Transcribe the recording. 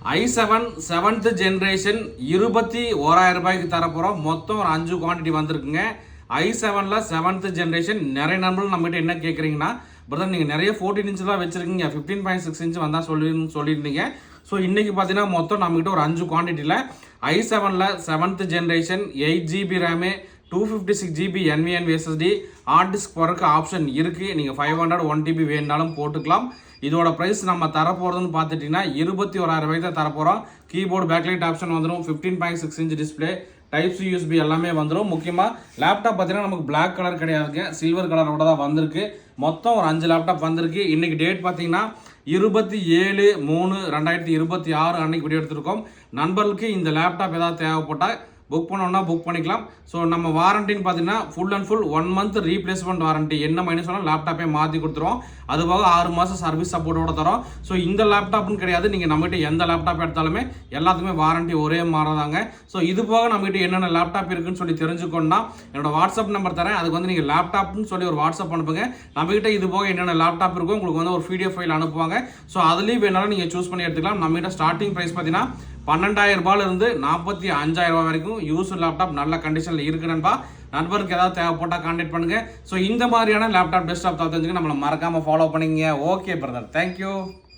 i7 7th generation 21,000 ரூபாய்க்கு தரப்போகிறோம். மொத்தம் ஒரு 5 குவான்டிட்டி வந்திருக்குங்க. i7ல 7th ஜென்ரேஷன். நிறைய நண்பர்கள் நம்மகிட்ட என்ன கேட்குறீங்கன்னா, பிரதர் நீங்கள் நிறைய 14 இன்ச்சு தான் வச்சுருக்கீங்க, 15.6 இன்ச்சு வந்தால் சொல்லியிருந்தீங்க. ஸோ இன்றைக்கி பார்த்தீங்கன்னா மொத்தம் நம்மகிட்ட ஒரு 5 குவான்டிட்டியில் i7ல 7th generation 8GB RAM 256GB NVMe SSD hard disk போகிறதுக்கு ஆப்ஷன் இருக்குது. நீங்கள் 500 1TB வேணுனாலும் போட்டுக்கலாம். இதோட ப்ரைஸ் நம்ம தரப்போகிறதுன்னு பார்த்துட்டிங்கன்னா 21,000 ரூபாய்க்கு தான் தரப்போகிறோம். கீபோர்டு பேக்லைட் ஆப்ஷன் வந்துடும், 15.6 inch display, type C USB எல்லாமே வந்துடும். முக்கியமாக லேப்டாப் பார்த்தீங்கன்னா நமக்கு பிளாக் கலர் கிடையாதுங்க, சில்வர் கலரோட தான் வந்திருக்கு. மொத்தம் ஒரு 5 லேப்டாப் வந்திருக்கு. இன்றைக்கி டேட் பார்த்தீங்கன்னா 27/3/2026 அன்னைக்கு வீடியோ எடுத்திருக்கோம். நண்பர்களுக்கு இந்த லேப்டாப் ஏதாவது தேவைப்பட்டால் புக் பண்ணோன்னா புக் பண்ணிக்கலாம். ஸோ நம்ம வாரண்டின்னு பார்த்தீங்கன்னா full and full 1 month replacement warranty. என்ன மைனஸ் சொன்னால் லேப்டாப்பே மாற்றி கொடுத்துருவோம். அது போக 6 மாதம் சர்வீஸ் சப்போர்ட்டோட தரோம். ஸோ இந்த லேப்டாப்னு கிடையாது, நீங்கள் நம்மகிட்ட எந்த லேப்டாப் எடுத்தாலுமே எல்லாத்துக்குமே வாரண்டி ஒரே மாறதாங்க. ஸோ இது போக நம்மகிட்ட என்னென்ன லேப்டாப் இருக்குன்னு சொல்லி தெரிஞ்சுக்கணும்னா என்னோட வாட்ஸ்அப் நம்பர் தரேன். அதுக்கு வந்து நீங்கள் லேப்டாப்னு சொல்லி ஒரு வாட்ஸ்அப் அனுப்புங்க. நம்மகிட்ட இது போக என்னென்ன லேப்டாப் இருக்கோ உங்களுக்கு வந்து ஒரு PDF ஃபைல் அனுப்புவாங்க. ஸோ அதுலேயும் வேணாலும் நீங்கள் சூஸ் பண்ணி எடுத்துக்கலாம். நம்மகிட்ட ஸ்டார்டிங் ப்ரைஸ் பார்த்தீங்கன்னா 12,000 ரூபாயிலிருந்து 45,000 ரூபாய் வரைக்கும் யூஸ் லேப்டாப் நல்ல கண்டிஷனில் இருக்கு நண்பா. நண்பருக்கு ஏதாவது தேவைப்பட்டால் கான்டாக்ட் பண்ணுங்க. ஸோ இந்த மாதிரியான லேப்டாப் டெஸ்க்டாப் தெரிஞ்சுக்க நம்மளை மறக்காமல் ஃபாலோ பண்ணிங்க. Okay brother, thank you.